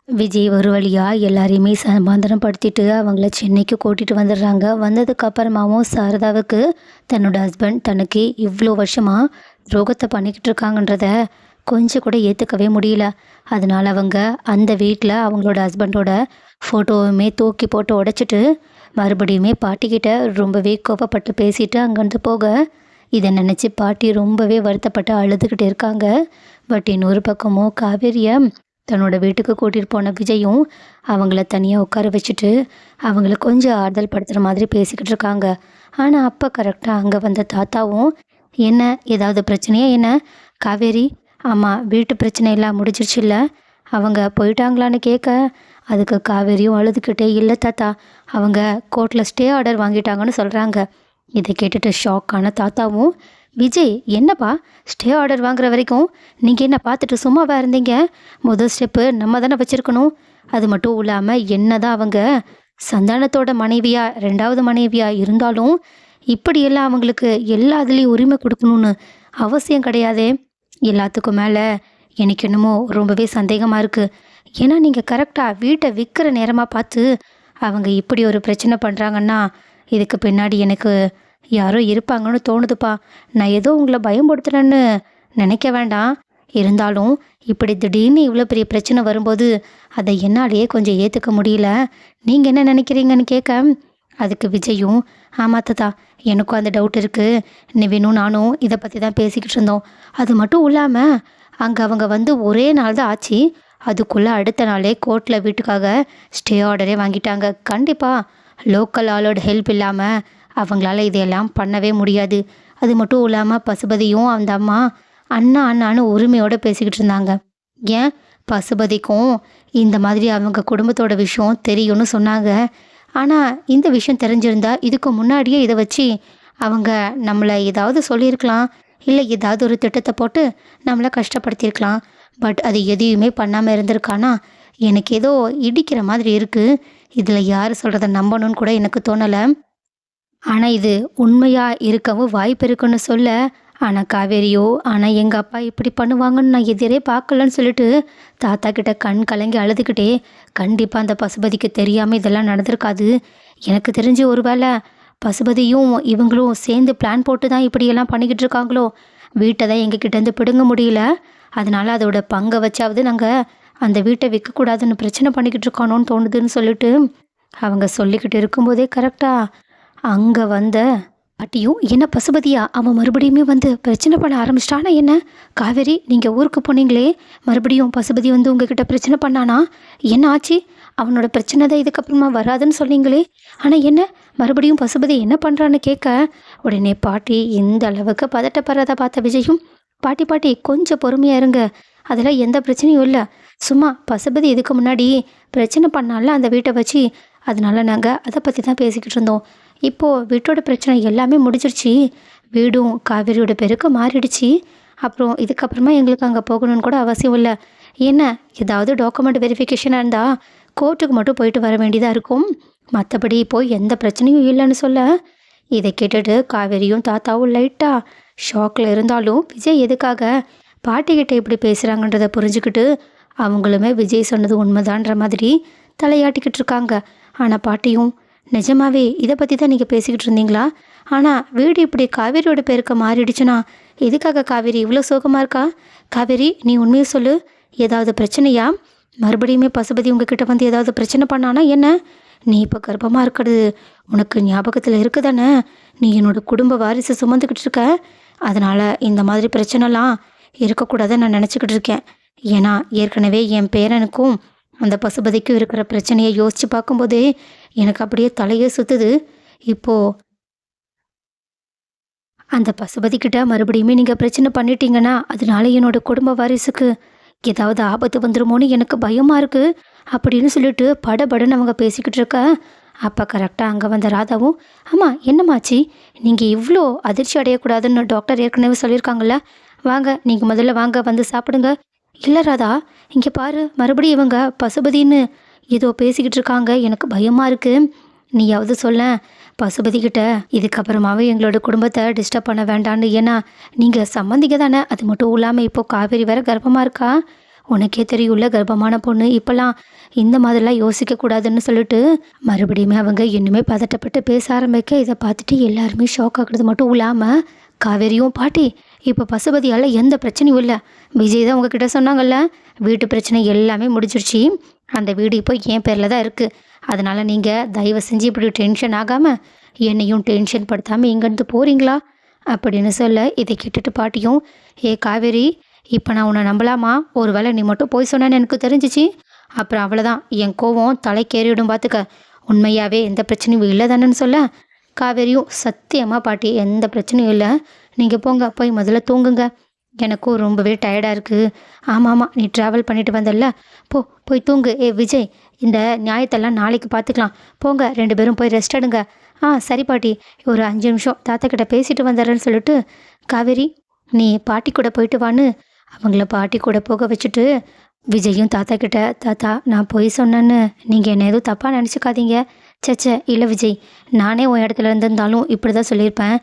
விஜய் ஒரு வழியா எல்லாரையுமே சமாதானப்படுத்திட்டு அவங்கள சென்னைக்கு கூட்டிட்டு வந்துடுறாங்க. வந்ததுக்கு அப்புறமாவும் சாரதாவுக்கு தன்னோட ஹஸ்பண்ட் தனக்கு இவ்வளோ வருஷமா துரோகத்தை பண்ணிக்கிட்டு இருக்காங்கன்றத கொஞ்சம் கூட ஏற்றுக்கவே முடியல. அதனால அவங்க அந்த வீட்டில் அவங்களோட ஹஸ்பண்டோட ஃபோட்டோவுமே தூக்கி போட்டு உடைச்சிட்டு மறுபடியுமே பாட்டிக்கிட்ட ரொம்பவே கோபப்பட்டு பேசிட்டு அங்கேருந்து போக, இதை நினச்சி பாட்டி ரொம்பவே வருத்தப்பட்டு அழுதுகிட்டு இருக்காங்க. பட் இன்னொரு பக்கமும் காவேரியை தன்னோட வீட்டுக்கு கூட்டிகிட்டு போன விஜயும் அவங்கள தனியாக உட்கார வச்சுட்டு அவங்கள கொஞ்சம் ஆறுதல் படுத்துகிற மாதிரி பேசிக்கிட்டு இருக்காங்க. ஆனால் அப்போ கரெக்டாக அங்கே வந்த தாத்தாவும், என்ன ஏதாவது பிரச்சனையா என்ன காவேரி? ஆமாம், வீட்டு பிரச்சனை எல்லாம் முடிஞ்சிருச்சுல்ல, அவங்க போயிட்டாங்களான்னு கேட்க, அதுக்கு காவேரியும் அழுதுகிட்டே, இல்லை தாத்தா, அவங்க கோர்ட்டில் ஸ்டே ஆர்டர் வாங்கிட்டாங்கன்னு சொல்கிறாங்க. இதை கேட்டுட்டு ஷாக்கான தாத்தாவும், விஜய் என்னப்பா, ஸ்டே ஆர்டர் வாங்குற வரைக்கும் நீங்கள் என்ன பார்த்துட்டு சும்மாவா இருந்தீங்க? முதல் ஸ்டெப்பு நம்ம தானே வச்சுருக்கணும். அது மட்டும் இல்லாமல் என்ன தான் அவங்க சந்தானத்தோட மனைவியா ரெண்டாவது மனைவியா இருந்தாலும் இப்படியெல்லாம் அவங்களுக்கு எல்லா இதுலேயும் உரிமை கொடுக்கணும்னு அவசியம் கிடையாதே. எல்லாத்துக்கும் மேலே எனக்கு என்னமோ ரொம்பவே சந்தேகமாக இருக்குது. ஏன்னா நீங்கள் கரெக்டாக வீட்டை விற்கிற நேரமாக பார்த்து அவங்க இப்படி ஒரு பிரச்சனை பண்ணுறாங்கன்னா இதுக்கு பின்னாடி எனக்கு யாரோ இருப்பாங்கன்னு தோணுதுப்பா. நான் ஏதோ உங்களை பயன்படுத்துகிறேன்னு நினைக்க வேண்டாம். இருந்தாலும் இப்படி திடீர்னு இவ்வளோ பெரிய பிரச்சனை வரும்போது அதை என்னாலேயே கொஞ்சம் ஏற்றுக்க முடியல. நீங்கள் என்ன நினைக்கிறீங்கன்னு கேட்க, அதுக்கு விஜயும், ஆமாம் தாத்தா, எனக்கும் அந்த டவுட் இருக்குது. நிவினும் நானும் இதை பற்றி தான் பேசிக்கிட்டு இருந்தோம். அது மட்டும் இல்லாமல் அங்கே அவங்க வந்து ஒரே நாள் தான் ஆச்சு, அதுக்குள்ளே அடுத்த நாளே கோர்ட்டில் வீட்டுக்காக ஸ்டே ஆர்டரே வாங்கிட்டாங்க. கண்டிப்பாக லோக்கல் ஆளோட ஹெல்ப் இல்லாமல் அவங்களால இதையெல்லாம் பண்ணவே முடியாது. அது மட்டும் இல்லாமல் பசுபதியும் அந்த அம்மா அண்ணா அண்ணான்னு உரிமையோடு பேசிக்கிட்டு இருந்தாங்க. ஏன் பசுபதிக்கும் இந்த மாதிரி அவங்க குடும்பத்தோட விஷயம் தெரியும்னு சொன்னாங்க. ஆனால் இந்த விஷயம் தெரிஞ்சிருந்தா இதுக்கு முன்னாடியே இதை வச்சு அவங்க நம்மளை ஏதாவது சொல்லியிருக்கலாம், இல்லை ஏதாவது ஒரு திட்டத்தை போட்டு நம்மளை கஷ்டப்படுத்தியிருக்கலாம். பட் அது எதையுமே பண்ணாமல் இருந்திருக்கானா எனக்கு ஏதோ இடிக்கிற மாதிரி இருக்குது. இதில் யார் சொல்கிறத நம்பணும்னு கூட எனக்கு தோணலை. ஆனால் இது உண்மையாக இருக்கவும் வாய்ப்பு இருக்குன்னு சொல்ல, ஆனால் காவேரியோ, ஆனால் எங்கள் அப்பா இப்படி பண்ணுவாங்கன்னு நான் எதிரே பார்க்கலன்னு சொல்லிட்டு தாத்தா கிட்ட கண் கலங்கி அழுதுகிட்டே, கண்டிப்பாக அந்த பசுபதிக்கு தெரியாமல் இதெல்லாம் நடந்திருக்காது. எனக்கு தெரிஞ்சு ஒரு வேளை பசுபதியும் இவங்களும் சேர்ந்து பிளான் போட்டு தான் இப்படியெல்லாம் பண்ணிக்கிட்டு இருக்காங்களோ. வீட்டை தான் எங்ககிட்டேருந்து பிடுங்க முடியல, அதனால அதோட பங்கை வச்சாவது நாங்கள் அந்த வீட்டை விற்கக்கூடாதுன்னு பிரச்சனை பண்ணிக்கிட்டு இருக்கானோன்னு தோணுதுன்னு சொல்லிட்டு அவங்க சொல்லிக்கிட்டு இருக்கும்போதே கரெக்டாக அங்கே வந்த பாட்டியும், என்ன பசுபதியா, அவன் மறுபடியுமே வந்து பிரச்சனை பண்ண ஆரம்பிச்சிட்டானா என்ன? காவேரி, நீங்கள் ஊருக்கு போனீங்களே, மறுபடியும் பசுபதி வந்து உங்ககிட்ட பிரச்சனை பண்ணானா? என்ன ஆச்சு? அவனோட பிரச்சனை தான் இதுக்கப்புறமா வராதுன்னு சொன்னீங்களே, ஆனால் என்ன மறுபடியும் பசுபதி என்ன பண்ணுறான்னு கேட்க, உடனே பாட்டி இந்த அளவுக்கு பதட்டப்படுறத பார்த்த விஜயும், பாட்டி பாட்டி கொஞ்சம் பொறுமையாக இருங்க, அதெல்லாம் எந்த பிரச்சனையும் இல்லை. சும்மா பசுபதி இதுக்கு முன்னாடி பிரச்சனை பண்ணால அந்த வீட்டை வச்சு, அதனால நாங்கள் அதை பற்றி தான் பேசிக்கிட்டு இருந்தோம். இப்போது வீட்டோட பிரச்சனை எல்லாமே முடிஞ்சிருச்சு, வீடும் காவேரியோட பேருக்கு மாறிடுச்சு. அப்புறம் இதுக்கப்புறமா எங்களுக்கு அங்கே போகணும்னு கூட அவசியம் இல்லை. என்ன ஏதாவது டாக்குமெண்ட் வெரிஃபிகேஷனாக இருந்தால் கோர்ட்டுக்கு மட்டும் போயிட்டு வர வேண்டியதாக இருக்கும், மற்றபடி இப்போது எந்த பிரச்சனையும் இல்லைன்னு சொல்ல, இதை கேட்டுட்டு காவேரியும் தாத்தாவும் லைட்டாக ஷாக்கில் இருந்தாலும் விஜய் எதுக்காக பாட்டிக்கிட்ட இப்படி பேசுகிறாங்கன்றதை புரிஞ்சுக்கிட்டு அவங்களுமே விஜய் சொன்னது உண்மைதான்ற மாதிரி தலையாட்டிக்கிட்டு இருக்காங்க. ஆனால் பாட்டியும், நிஜமாவே இதை பற்றி தான் நீங்கள் பேசிக்கிட்டு இருந்தீங்களா? ஆனால் வீடு இப்படி காவேரியோட பேருக்கு மாறிடுச்சுன்னா எதுக்காக காவேரி இவ்வளோ சோகமாக இருக்கா? காவேரி, நீ உண்மையை சொல்லு, ஏதாவது பிரச்சனையா? மறுபடியுமே பசுபதி உங்ககிட்ட வந்து ஏதாவது பிரச்சனை பண்ணானா என்ன? நீ இப்போ கர்ப்பமாக இருக்கிறது உனக்கு ஞாபகத்தில் இருக்குதானே? நீ என்னோட குடும்ப வாரிசு சுமந்துக்கிட்டு இருக்க, அதனால் இந்த மாதிரி பிரச்சனைலாம் இருக்கக்கூடாதுன்னு நான் நினச்சிக்கிட்டு இருக்கேன். ஏன்னா ஏற்கனவே என் பேரனுக்கும் அந்த பசுபதிக்கும் இருக்கிற பிரச்சனையை யோசித்து பார்க்கும்போதே எனக்கு அப்படியே தலையே சுற்றுது. இப்போது அந்த பசுபதிக்கிட்ட மறுபடியுமே நீங்கள் பிரச்சனை பண்ணிட்டீங்கன்னா அதனால என்னோட குடும்ப வாரிசுக்கு ஏதாவது ஆபத்து வந்துருமோன்னு எனக்கு பயமாக இருக்குது அப்படின்னு சொல்லிட்டு படபடன்னு அவங்க பேசிக்கிட்டு இருக்க, அப்போ கரெக்டாக அங்கே வந்த ராதாவும், ஆமாம் என்னம்மாச்சி, நீங்கள் இவ்வளோ அதிர்ச்சி அடையக்கூடாதுன்னு டாக்டர் ஏற்கனவே சொல்லியிருக்காங்கல்ல, வாங்க நீங்கள் முதல்ல வாங்க வந்து சாப்பிடுங்க. இல்லை ராதா, இங்கே பாரு, மறுபடியும் இவங்க பசுபதின்னு ஏதோ பேசிக்கிட்டு இருக்காங்க, எனக்கு பயமாக இருக்குது. நீயாவது சொல்ல பசுபதிக்கிட்ட, இதுக்கப்புறமாவே எங்களோட குடும்பத்தை டிஸ்டர்ப் பண்ண வேண்டான்னு. ஏன்னா நீங்கள் சம்மந்திங்க தானே, அது மட்டும் இல்லாமல் இப்போது காவேரி வேற கர்ப்பமாக இருக்கா, உனக்கே தெரியும்ல கர்ப்பமான பொண்ணு, இப்போல்லாம் இந்த மாதிரிலாம் யோசிக்கக்கூடாதுன்னு சொல்லிட்டு மறுபடியுமே அவங்க இன்னுமே பதட்டப்பட்டு பேச ஆரம்பிக்க இதை பார்த்துட்டு எல்லாருமே ஷாக் ஆகுறது மட்டும் இல்லாமல் காவேரியும், பாட்டி இப்போ பசுபதியால் எந்த பிரச்சனையும் இல்லை, விஜய் தான் உங்ககிட்ட சொன்னாங்கல்ல, வீட்டு பிரச்சனை எல்லாமே முடிஞ்சிருச்சு, அந்த வீடு இப்போ என் பேரில் தான் இருக்குது, அதனால் நீங்கள் தயவு செஞ்சு இப்படி டென்ஷன் ஆகாமல் என்னையும் டென்ஷன் படுத்தாமல் இங்கேருந்து போகிறீங்களா அப்படின்னு சொல்ல இதை கேட்டுட்டு பாட்டியும், ஏ காவேரி, இப்போ நான் உன்னை நம்பலாமா? ஒரு வேளை நீ மட்டும் போய் சொன்னேன்னு எனக்கு தெரிஞ்சிச்சு, அப்புறம் அவ்வளோதான், என் கோவம் தலைக்கேறிவிடும் பார்த்துக்க, உண்மையாகவே எந்த பிரச்சனையும் இல்லை தானேன்னு சொல்ல காவேரியும், சத்தியமாக பாட்டி எந்த பிரச்சனையும் இல்லை, நீங்கள் போங்க, போய் முதல்ல தூங்குங்க, எனக்கும் ரொம்பவே டயர்டாக இருக்குது. ஆமாம், நீ ட்ராவல் பண்ணிட்டு வந்தல்ல, போய் தூங்கு. ஏ விஜய், இந்த நியாயத்தெல்லாம் நாளைக்கு பார்த்துக்கலாம், போங்க 2 பேரும் போய் ரெஸ்ட் எடுங்க. சரி பாட்டி, ஒரு 5 நிமிஷம் தாத்தா கிட்ட பேசிட்டு வந்துடுறேன்னு சொல்லிட்டு காவேரி, நீ பாட்டி கூட போயிட்டு வான்னு அவங்கள பாட்டி கூட போக வச்சுட்டு விஜயும் தாத்தா கிட்ட, தாத்தா நான் போய் சொன்னேன்னு நீங்கள் என்ன எதுவும் தப்பாக நினச்சிக்காதீங்க. சச்ச இல்லை விஜய், நானே உன் இடத்துல இருந்திருந்தாலும் இப்படி தான் சொல்லியிருப்பேன்,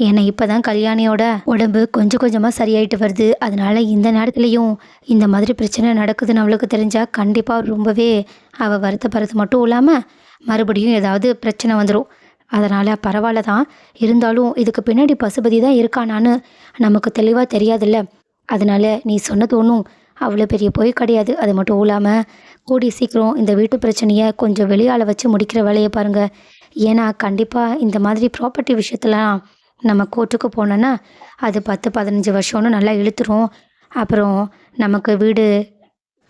என்னை இப்போ தான் கல்யாணியோட உடம்பு கொஞ்சம் கொஞ்சமாக சரியாயிட்டு வருது, அதனால் இந்த நேரத்துலையும் இந்த மாதிரி பிரச்சனை நடக்குதுன்னு அவளுக்கு தெரிஞ்சால் கண்டிப்பாக ரொம்பவே அவள் வருத்தப்படுறது மட்டும் இல்லாமல் மறுபடியும் ஏதாவது பிரச்சனை வந்துடும், அதனால் பரவாயில்ல தான், இருந்தாலும் இதுக்கு பின்னாடி பசுபதி தான் இருக்கானான்னு நமக்கு தெளிவாக தெரியாதுல்ல, அதனால் நீ சொன்னது ஒன்றும் அவ்வளோ பெரிய பொய் கிடையாது, அது மட்டும் இல்லாமல் கூடி சீக்கிரம் இந்த வீட்டு பிரச்சனையை கொஞ்சம் வெளியால் வச்சு முடிக்கிற வேலையை பாருங்கள், ஏன்னா கண்டிப்பாக இந்த மாதிரி ப்ராப்பர்ட்டி விஷயத்துலாம் நம்ம கோர்ட்டுக்கு போனோன்னா அது 10-15 வருஷம்னு நல்லா இழுத்துரும், அப்புறம் நமக்கு வீடு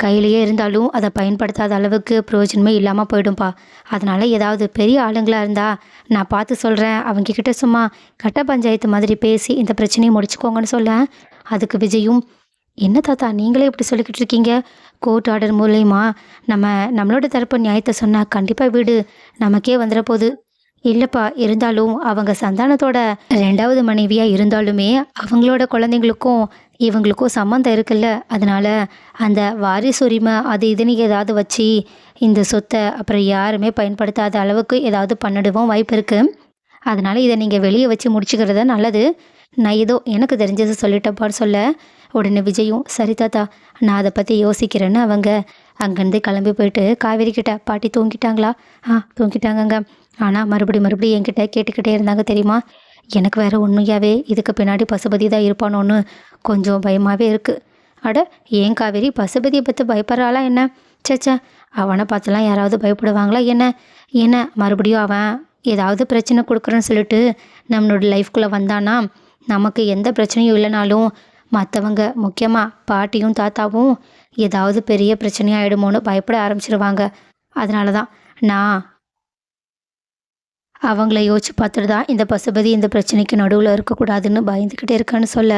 கையிலேயே இருந்தாலும் அதை பயன்படுத்தாத அளவுக்கு பிரயோஜனமே இல்லாமல் போயிடும்பா, அதனால் ஏதாவது பெரிய ஆளுங்களாக இருந்தால் நான் பார்த்து சொல்கிறேன், அவங்கக்கிட்ட சும்மா கட்ட பஞ்சாயத்து மாதிரி பேசி இந்த பிரச்சனையை முடிச்சுக்கோங்கன்னு சொல்ல அதுக்கு விஜயும், என்ன தாத்தா நீங்களே இப்படி சொல்லிக்கிட்டு இருக்கீங்க, கோர்ட் ஆர்டர் மூலயமா நம்மளோட தரப்பு நியாயத்தை சொன்னால் கண்டிப்பாக வீடு நமக்கே வந்துட போகுது. இல்லைப்பா, இருந்தாலும் அவங்க சந்தானத்தோட 2வது மனைவியாக இருந்தாலுமே அவங்களோட குழந்தைங்களுக்கும் இவங்களுக்கும் சம்மந்தம் இருக்குல்ல, அதனால் அந்த வாரிசு உரிமை அது இதுன்னு ஏதாவது வச்சு இந்த சொத்தை அப்புறம் யாருமே பயன்படுத்தாத அளவுக்கு ஏதாவது பண்ணிடுவோம் வாய்ப்பு இருக்குது, அதனால் இதை நீங்கள் வெளியே வச்சு முடிச்சுக்கிறது நல்லது, நான் ஏதோ எனக்கு தெரிஞ்சதை சொல்லிட்டப்பான்னு சொல்ல உடனே விஜயும், சரி தாத்தா நான் அதை பற்றி யோசிக்கிறேன்னு அவங்க அங்கேருந்து கிளம்பி போயிட்டு காவேரி கிட்ட, பாட்டி தூங்கிட்டாங்களா? தூங்கிட்டாங்கங்க, ஆனால் மறுபடியும் என்கிட்ட கேட்டுக்கிட்டே இருந்தாங்க தெரியுமா, எனக்கு வேறு உண்மையாகவே இதுக்கு பின்னாடி பசுபதி தான் இருப்பானோன்னு கொஞ்சம் பயமாகவே இருக்குது. அட ஏன் காவேரி, பசுபதியை பற்றி பயப்படுறாளா என்ன? சேச்சா, அவனை பார்த்துலாம் யாராவது பயப்படுவாங்களா என்ன மறுபடியும் அவன் ஏதாவது பிரச்சனை கொடுக்குறேன்னு சொல்லிட்டு நம்மளோட லைஃப்குள்ளே வந்தானா நமக்கு எந்த பிரச்சனையும் இல்லைனாலும் மற்றவங்க முக்கியமாக பாட்டியும் தாத்தாவும் ஏதாவது பெரிய பிரச்சனையாகிடுமோன்னு பயப்பட ஆரம்பிச்சிருவாங்க, அதனால தான் நான் அவங்கள யோசிச்சு பார்த்துட்டு தான் இந்த பசுபதி இந்த பிரச்சனைக்கு நடுவில் இருக்கக்கூடாதுன்னு பயந்துக்கிட்டே இருக்கான்னு சொல்ல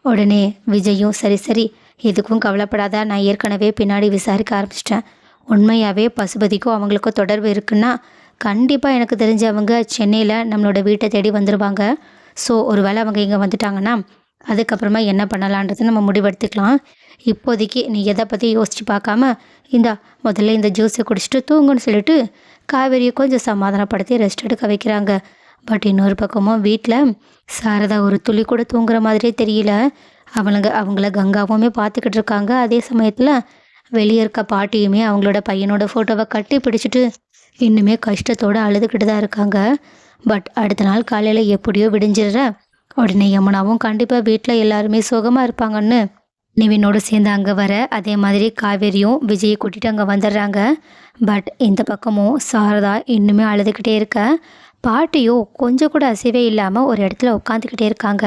உடனே விஜயும், சரி எதுக்கும் கவலைப்படாத, நான் ஏற்கனவே பின்னாடி விசாரிக்க ஆரம்பிச்சிட்டேன், உண்மையாகவே பசுபதிக்கும் அவங்களுக்கும் தொடர்பு இருக்குன்னா கண்டிப்பாக எனக்கு தெரிஞ்சவங்க சென்னையில் நம்மளோட வீட்டை தேடி வந்துடுவாங்க, ஸோ ஒரு வேளை அவங்க இங்கே வந்துட்டாங்கன்னா அதுக்கப்புறமா என்ன பண்ணலான்றது நம்ம முடிவெடுத்துக்கலாம், இப்போதைக்கு நீ எதை பற்றி யோசித்து பார்க்காம முதல்ல இந்த ஜூஸை குடிச்சிட்டு தூங்குன்னு சொல்லிட்டு காவேரியை கொஞ்சம் சமாதானப்படுத்தி ரெஸ்ட் எடுக்க வைக்கிறாங்க. பட் இன்னொரு பக்கமும் வீட்டில் சாரதா ஒரு துளி கூட தூங்குற மாதிரியே தெரியல, அவங்கள கங்காவுமே பார்த்துக்கிட்டு இருக்காங்க, அதே சமயத்தில் வெளியே இருக்க பாட்டியுமே அவங்களோட பையனோட ஃபோட்டோவை கட்டி பிடிச்சிட்டு இன்னுமே கஷ்டத்தோடு அழுதுகிட்டு தான் இருக்காங்க. பட் அடுத்த நாள் காலையில் எப்படியோ விடிஞ்சிடுற உடனே யமுனாவும் கண்டிப்பாக வீட்டில் எல்லாருமே சுகமாக இருப்பாங்கன்னு நிவினோடு சேர்ந்து அங்கே வர அதே மாதிரி காவேரியும் விஜயை கூட்டிகிட்டு அங்கே வந்துடுறாங்க. பட் இந்த பக்கமும் சாரதா இன்னுமே அழுதுகிட்டே இருக்க, பாட்டியும் கொஞ்சம் கூட அசைவே இல்லாமல் ஒரு இடத்துல உட்காந்துக்கிட்டே இருக்காங்க,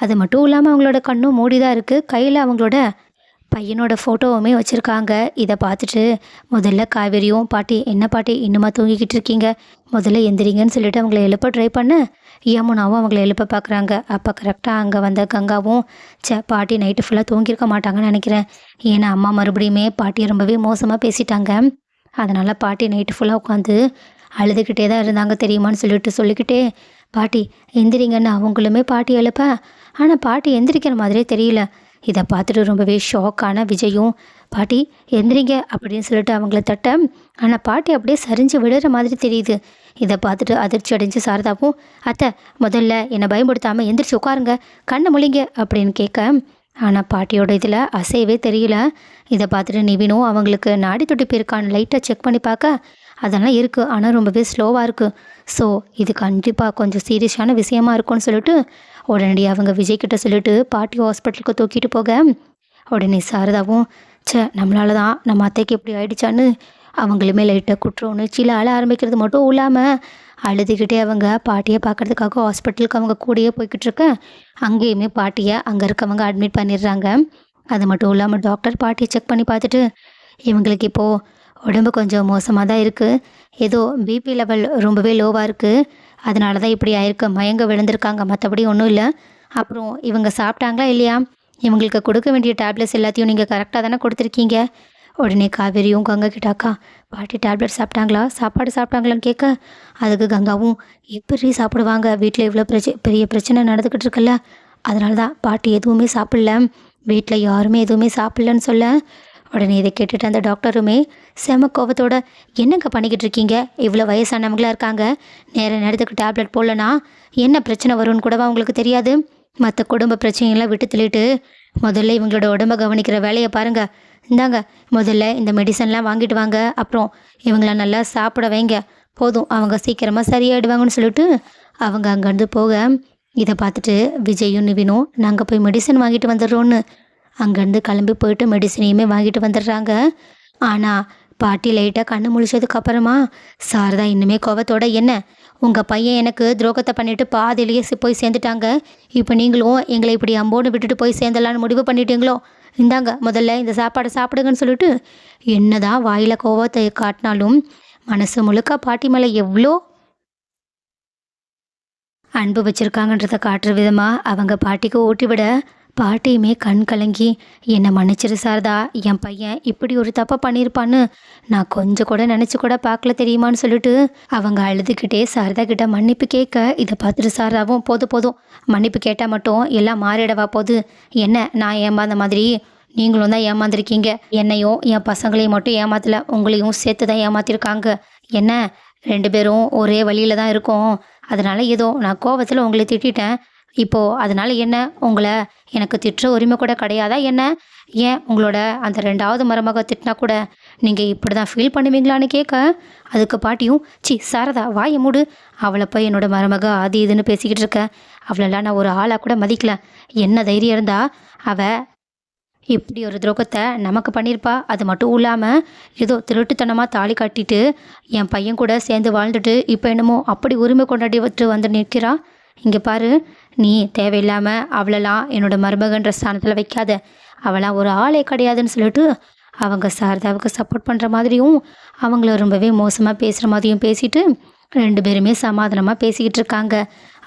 அது மட்டும் இல்லாமல் அவங்களோட கண்ணும் மூடி தான் இருக்குது, கையில் அவங்களோட பையனோட ஃபோட்டோவுமே வச்சுருக்காங்க. இதை பார்த்துட்டு முதல்ல காவேரியும், பாட்டி என்ன பாட்டி இன்னுமா தூங்கிக்கிட்டு இருக்கீங்க, முதல்ல எந்திரிங்கன்னு சொல்லிட்டு அவங்கள எழுப்ப ட்ரை பண்ண யமுனாவும் அவங்கள எழுப்ப பார்க்குறாங்க. அப்போ கரெக்டாக அங்கே வந்த கங்காவும், பாட்டி நைட்டு ஃபுல்லாக தூங்கியிருக்க மாட்டாங்கன்னு நினைக்கிறேன், ஏன்னா அம்மா மறுபடியுமே பாட்டியை ரொம்பவே மோசமாக பேசிட்டாங்க, அதனால் பாட்டி நைட்டு ஃபுல்லாக உட்காந்து அழுதுகிட்டே தான் இருந்தாங்க தெரியுமான்னு சொல்லிக்கிட்டே பாட்டி எந்திரிங்கன்னு அவங்களுமே பாட்டி எழுப்ப, ஆனால் பாட்டி எந்திரிக்கிற மாதிரியே தெரியல. இதை பார்த்துட்டு ரொம்பவே ஷாக்கான விஜயும், பாட்டி எந்திரிங்க அப்படின்னு சொல்லிட்டு அவங்கள தட்ட, ஆனால் பாட்டி அப்படியே சரிஞ்சு விடுற மாதிரி தெரியுது. இதை பார்த்துட்டு அதிர்ச்சி அடைஞ்சு சாரதாவும், அத்தை முதல்ல என்னை பயன்படுத்தாமல் எந்திரிச்சு உட்காருங்க, கண்ணை முழிங்க அப்படின்னு கேட்க, ஆனால் பாட்டியோட இதில் அசையவே தெரியல. இதை பார்த்துட்டு நிவினும் அவங்களுக்கு நாடி துடிப்பு இருக்கான்னு லைட்டாக செக் பண்ணி பார்க்க அதெல்லாம் இருக்குது, ஆனால் ரொம்பவே ஸ்லோவாக இருக்குது. ஸோ இது கண்டிப்பாக கொஞ்சம் சீரியஸான விஷயமா இருக்கும்னு சொல்லிட்டு உடனடியாக அவங்க விஜய் கிட்ட சொல்லிட்டு பாட்டி ஹாஸ்பிட்டலுக்கு தூக்கிட்டு போக உடனே சாரதாவும் நம்மளால தான் நம்ம அத்தைக்கு எப்படி ஆயிடுச்சான்னு அவங்களுமே லைட்டாக குற்ற உணர்ச்சியில் அழ ஆரம்பிக்கிறது மட்டும் இல்லாமல் அழுதுகிட்டே அவங்க பாட்டியை பார்க்கறதுக்காக ஹாஸ்பிட்டலுக்கு அவங்க கூடயே போய்கிட்டு இருக்க அங்கேயுமே பாட்டியை அங்கே இருக்கவங்க அட்மிட் பண்ணிடுறாங்க. அது மட்டும் இல்லாமல் டாக்டர் பாட்டியை செக் பண்ணி பார்த்துட்டு இவங்களுக்கு இப்போது உடம்பு கொஞ்சம் மோசமாக தான் இருக்குது, ஏதோ பிபி லெவல் ரொம்பவே லோவாக இருக்குது, அதனால தான் இப்படி ஆயிருக்கு, மயங்க விழுந்திருக்காங்க, மற்றபடி ஒன்றும் இல்லை. அப்புறம் இவங்க சாப்பிட்டாங்களா இல்லையா, இவங்களுக்கு கொடுக்க வேண்டிய டேப்லெட்ஸ் எல்லாத்தையும் நீங்கள் கரெக்டாக தானே கொடுத்துருக்கீங்க. உடனே காவேரியும் கங்கா கிட்ட அக்கா பாட்டி டேப்லெட் சாப்பிட்டாங்களா, சாப்பாடு சாப்பிட்டாங்களான்னு கேட்க அதுக்கு கங்காவும் எப்படி சாப்பிடுவாங்க, வீட்டில் இவ்வளோ பெரிய பிரச்சனை நடந்துக்கிட்டு இருக்குல்ல, அதனால தான் பாட்டி எதுவுமே சாப்பிடல, வீட்டில் யாருமே எதுவுமே சாப்பிட்லன்னு சொல்ல உடனே இதை கேட்டுட்டு அந்த டாக்டருமே செம கோபத்தோட என்னங்க பண்ணிக்கிட்டு இருக்கீங்க, இவ்வளோ வயசானவங்களாக இருக்காங்க, நேரத்துக்கு டேப்லெட் போடலனா என்ன பிரச்சனை வரும்னு கூடவா உங்களுக்கு தெரியாது, மற்ற குடும்ப பிரச்சனையெல்லாம் விட்டு தள்ளிட்டு முதல்ல இவங்களோட உடம்ப கவனிக்கிற வேலையை பாருங்க, இந்தாங்க முதல்ல இந்த மெடிசன்லாம் வாங்கிட்டு வாங்க, அப்புறம் இவங்கள நல்லா சாப்பிட வைங்க, போதும் அவங்க சீக்கிரமாக சரியாயிடுவாங்கன்னு சொல்லிட்டு அவங்க அங்கேருந்து போக இதை பார்த்துட்டு விஜயும் நிவினும் நாங்கள் போய் மெடிசன் வாங்கிட்டு வந்துடுறோன்னு அங்கேருந்து கிளம்பி போயிட்டு மெடிசனையுமே வாங்கிட்டு வந்துடுறாங்க. ஆனால் பாட்டி லைட்டாக கண்ணு முழிச்சதுக்கு அப்புறமா சாரதா இன்னுமே கோவத்தோட என்ன உங்கள் பையன் எனக்கு துரோகத்தை பண்ணிவிட்டு பாதியிலேயே போய் சேர்ந்துட்டாங்க, இப்போ நீங்களும் எங்களை இப்படி அம்போன்னு விட்டுட்டு போய் சேர்ந்தலான்னு முடிவு பண்ணிட்டீங்களோ, இந்தாங்க முதல்ல இந்த சாப்பாடை சாப்பிடுங்கன்னு சொல்லிட்டு என்னதான் வாயில் கோவத்தை காட்டினாலும் மனசு முழுக்க பாட்டி மேலே எவ்வளோ அன்பு வச்சுருக்காங்கன்றதை காட்டுற விதமாக அவங்க பாட்டிக்கு ஊட்டிவிட பாட்டியுமே கண் கலங்கி என்னை மன்னிச்சிரு சாரதா, என் பையன் இப்படி ஒரு தப்பை பண்ணியிருப்பான்னு நான் கொஞ்சம் கூட நினச்சி கூட பார்க்கல தெரியுமான்னு சொல்லிட்டு அவங்க அழுதுகிட்டே சாரதா கிட்ட மன்னிப்பு கேட்க இதை பார்த்துட்டு சாரதாவும் போதும் மன்னிப்பு கேட்டால் மட்டும் எல்லாம் மாறிடவா போகுது, என்ன நான் ஏமாந்த மாதிரி நீங்களும் தான் ஏமாந்துருக்கீங்க, என்னையும் என் பசங்களையும் மட்டும் ஏமாத்தலை, உங்களையும் சேர்த்து தான் ஏமாத்திருக்காங்க, என்ன 2 பேரும் ஒரே வழியில் தான் இருக்கோம், அதனால் ஏதோ நான் கோபத்தில் உங்களை திட்டேன், இப்போது அதனால் என்ன உங்களை எனக்கு திட்டுற உரிமை கூட கிடையாதா என்ன, ஏன் உங்களோட அந்த 2வது மருமக திட்டினா கூட நீங்கள் இப்படி தான் ஃபீல் பண்ணுவீங்களான்னு கேட்க அதுக்கு பாட்டியும் சாரதா வாயை மூடு, அவளை போய் என்னோட மருமக அது இதுன்னு பேசிக்கிட்டு இருக்க, அவளெல்லாம் நான் ஒரு ஆளாக கூட மதிக்கல, என்ன தைரியம் இருந்தா அவள் இப்படி ஒரு துரோகத்தை நமக்கு பண்ணியிருப்பா, அது மட்டும் இல்லாமல் ஏதோ திருட்டுத்தனமாக தாலி கட்டிட்டு என் பையன் கூட சேர்ந்து வாழ்ந்துட்டு இப்போ என்னமோ அப்படி உரிமை கொண்டாடி விட்டு வந்து நிற்கிறா, இங்கே பாரு நீ தேவையில்லாமல் அவளெல்லாம் என்னோட மருமகன்ற ஸ்தானத்தில் வைக்காத, அவளாம் ஒரு ஆளே கிடையாதுன்னு சொல்லிட்டு அவங்க சாரதாவுக்கு சப்போர்ட் பண்ணுற மாதிரியும் அவங்கள ரொம்பவே மோசமாக பேசுகிற மாதிரியும் பேசிட்டு 2 பேருமே சமாதானமாக பேசிக்கிட்டு இருக்காங்க.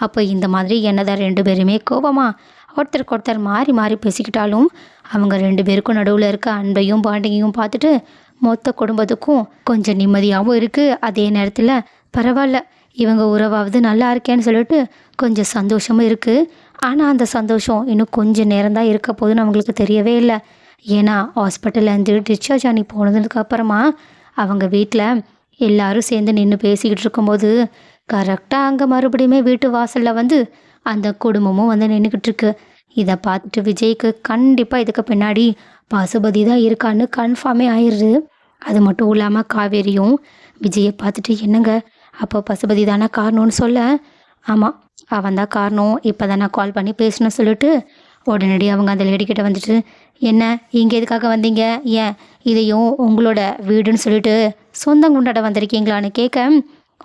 அப்போ இந்த மாதிரி என்னதான் 2 பேருமே கோபமாக ஒருத்தருக்கு ஒருத்தர் மாறி மாறி பேசிக்கிட்டாலும் அவங்க 2 பேருக்கும் நடுவில் இருக்க அன்பையும் பாண்டிங்கையும் பார்த்துட்டு மொத்த குடும்பத்துக்கும் கொஞ்சம் நிம்மதியாகவும் இருக்குது, அதே நேரத்தில் பரவாயில்ல இவங்க உறவாவது நல்லா இருக்கேன்னு சொல்லிட்டு கொஞ்சம் சந்தோஷமும் இருக்குது. ஆனால் அந்த சந்தோஷம் இன்னும் கொஞ்சம் நேரம் தான் இருக்க போதுன்னு அவங்களுக்கு தெரியவே இல்லை. ஏன்னா ஹாஸ்பிட்டல்லேருந்து டிஸ்சார்ஜ் ஆகி போனதுக்கு அப்புறமா அவங்க வீட்டில் எல்லாரும் சேர்ந்து நின்று பேசிக்கிட்டு இருக்கும்போது கரெக்டாக அங்கே மறுபடியுமே வீட்டு வாசலில் வந்து அந்த குடும்பமும் வந்து நின்றுக்கிட்டு இருக்கு. இதை பார்த்துட்டு விஜய்க்கு கண்டிப்பாக இதுக்கு பின்னாடி பசுபதி தான் இருக்கான்னு கன்ஃபார்மே ஆயிடுது. அது மட்டும் இல்லாமல் காவேரியும் விஜயை பார்த்துட்டு என்னங்க அப்போ பசுபதி தானே காரணம்னு சொல்ல, ஆமாம் அவன் தான் காரணம், இப்போ தான் நான் கால் பண்ணி பேசணும்னு சொல்லிட்டு உடனடி அவங்க அந்த லேடிக்கிட்ட வந்துட்டு என்ன இங்கே எதுக்காக வந்தீங்க, ஏன் இதையும் உங்களோட வீடுன்னு சொல்லிட்டு சொந்தம் கொண்டாட வந்திருக்கீங்களான்னு கேட்க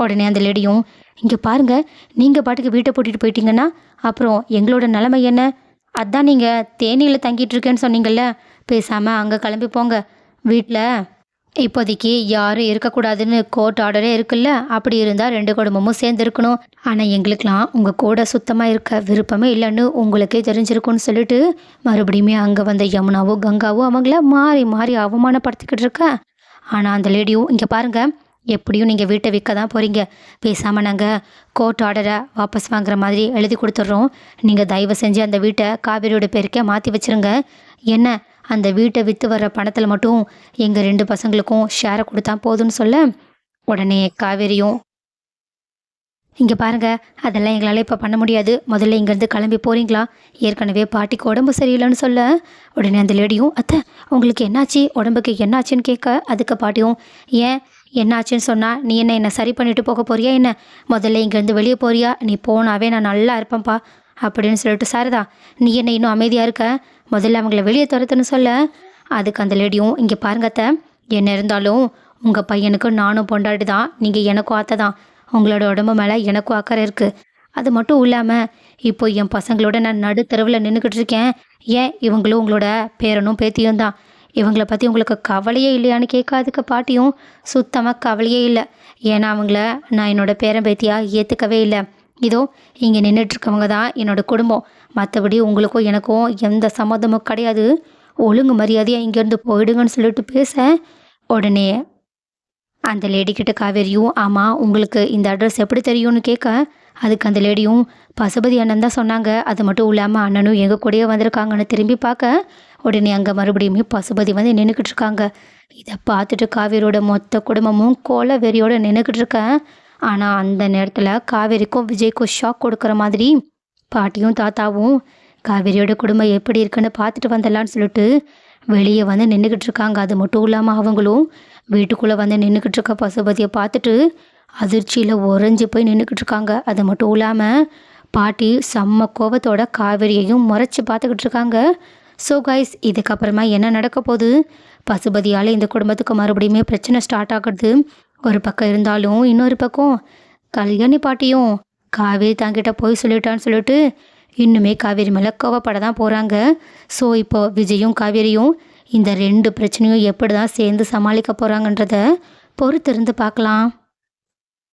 உடனே அந்த லேடியும் இங்கே பாருங்கள் நீங்கள் பாட்டுக்கு வீட்டை பூட்டிட்டு போயிட்டீங்கன்னா அப்புறம் எங்களோட நிலைமை என்ன, அதான் நீங்கள் தேனியில் தங்கிட்டு இருக்கேன்னு சொன்னீங்கல்ல, பேசாமல் அங்கே கிளம்பி போங்க, வீட்டில் இப்போதைக்கு யாரும் இருக்கக்கூடாதுன்னு கோர்ட் ஆர்டரே இருக்குல்ல, அப்படி இருந்தால் 2 குடும்பமும் சேர்ந்து இருக்கணும், ஆனால் எங்களுக்கெலாம் உங்கள் கூட சுத்தமாக இருக்க விருப்பமே இல்லைன்னு உங்களுக்கே தெரிஞ்சிருக்குன்னு சொல்லிட்டு மறுபடியுமே அங்கே வந்த யமுனாவோ கங்காவோ அவங்கள மாறி மாறி அவமானப்படுத்திக்கிட்டு இருக்க. ஆனால் அந்த லேடியும் இங்கே பாருங்கள் எப்படியும் நீங்கள் வீட்டை விற்க தான் போகிறீங்க, பேசாமல் நாங்கள் கோர்ட் ஆர்டரை வாபஸ் வாங்குற மாதிரி எழுதி கொடுத்துட்றோம், நீங்கள் தயவு செஞ்சு அந்த வீட்டை காவேரியோட பேருக்கே மாற்றி வச்சுருங்க, என்ன அந்த வீட்டை விற்று வர்ற பணத்தில் மட்டும் எங்கள் 2 பசங்களுக்கும் ஷேரை கொடுத்தா போதும்னு சொல்ல உடனே காவேரியும் இங்கே பாருங்க, அதெல்லாம் எங்களால் இப்போ பண்ண முடியாது. முதல்ல இங்கேருந்து கிளம்பி போகிறீங்களா? ஏற்கனவே பாட்டிக்கு உடம்பு சரியில்லைன்னு சொல்ல, உடனே அந்த லேடியும், அத்தை உங்களுக்கு என்னாச்சு, உடம்புக்கு என்னாச்சுன்னு கேட்க, அதுக்கு பாட்டியும், ஏன் என்னாச்சுன்னு சொன்னால் நீ என்ன சரி பண்ணிட்டு போக போறியா என்ன? முதல்ல இங்கேருந்து வெளியே போறியா? நீ போனாவே நான் நல்லா இருப்பேன்ப்பா அப்படின்னு சொல்லிட்டு, சாரதா நீ என்ன இன்னும் அமைதியாக இருக்க, முதல்ல அவங்கள வெளியே துரத்துன்னு சொல்ல, அதுக்கு அந்த லேடியும், இங்கே பாருங்க அத்தை, என்ன இருந்தாலும் உங்கள் பையனுக்கு நானும் பொண்டாட்டி தான், நீங்கள் எனக்கும் அத்தை தான். உங்களோட உடம்பு மேலே எனக்கும் அக்கறை இருக்குது. அது மட்டும் இல்லாமல் இப்போ என் பசங்களோட நான் நடுத்தெருவில் நின்றுக்கிட்டு இருக்கேன். ஏன் இவங்களும் உங்களோட பேரனும் பேத்தியும் தான். இவங்கள பற்றி உங்களுக்கு கவலையே இல்லையான்னு கேட்காதுக்கு பாட்டியும், சுத்தமாக கவலையே இல்லை. ஏன்னா அவங்கள நான் என்னோடய பேரன் பேத்தியாக ஏற்றுக்கவே இல்லை. இதோ இங்கே நின்றுட்டுருக்கவங்க தான் என்னோடய குடும்பம். மற்றபடி உங்களுக்கும் எனக்கும் எந்த சம்மந்தமும் கிடையாது. ஒழுங்கு மரியாதையாக இங்கேருந்து போயிடுங்கன்னு சொல்லிட்டு பேச, உடனே அந்த லேடிக்கிட்ட காவேரியும், ஆமாம் உங்களுக்கு இந்த அட்ரஸ் எப்படி தெரியும்னு கேட்க, அதுக்கு அந்த லேடியும், பசுபதி அண்ணன் தான் சொன்னாங்க. அது மட்டும் இல்லாமல் அண்ணனும் எங்கள் கூடயே வந்திருக்காங்கன்னு திரும்பி பார்க்க, உடனே அங்கே மறுபடியுமே பசுபதி வந்து நின்றுக்கிட்டு இருக்காங்க. இதை பார்த்துட்டு காவேரியோட மொத்த குடும்பமும் கோல வெறியோடு நின்றுக்கிட்டு இருக்கேன். ஆனால் அந்த நேரத்தில் காவேரிக்கும் விஜய்க்கும் ஷாக் கொடுக்குற மாதிரி பாட்டியும் தாத்தாவும் காவேரியோட குடும்பம் எப்படி இருக்குன்னு பார்த்துட்டு வந்துடலான்னு சொல்லிட்டு வெளியே வந்து நின்றுக்கிட்டு இருக்காங்க. அது மட்டும் இல்லாமல் அவங்களும் வீட்டுக்குள்ளே வந்து நின்றுக்கிட்டு இருக்க பசுபதியை பார்த்துட்டு அதிர்ச்சியில் உறைஞ்சி போய் நின்றுக்கிட்டு இருக்காங்க. அது மட்டும் இல்லாமல் பாட்டி செம்ம கோபத்தோட காவேரியையும் முறைச்சி பார்த்துக்கிட்டு இருக்காங்க. ஸோ கைஸ், இதுக்கப்புறமா என்ன நடக்க போகுது? பசுபதியால் இந்த குடும்பத்துக்கு மறுபடியுமே பிரச்சனை ஸ்டார்ட் ஆகுறது ஒரு பக்கம் இருந்தாலும், இன்னொரு பக்கம் கல்யாணி பாட்டியும் காவேரி தாங்கிட்ட போய் சொல்லிட்டான்னு சொல்லிட்டு இன்னுமே காவேரி மேலே கோவப்பட தான் போகிறாங்க. ஸோ இப்போ விஜயும் காவேரியும் இந்த 2 பிரச்சனையும் எப்படி தான் சேர்ந்து சமாளிக்க போகிறாங்கன்றத பொறுத்திருந்து பார்க்கலாம்.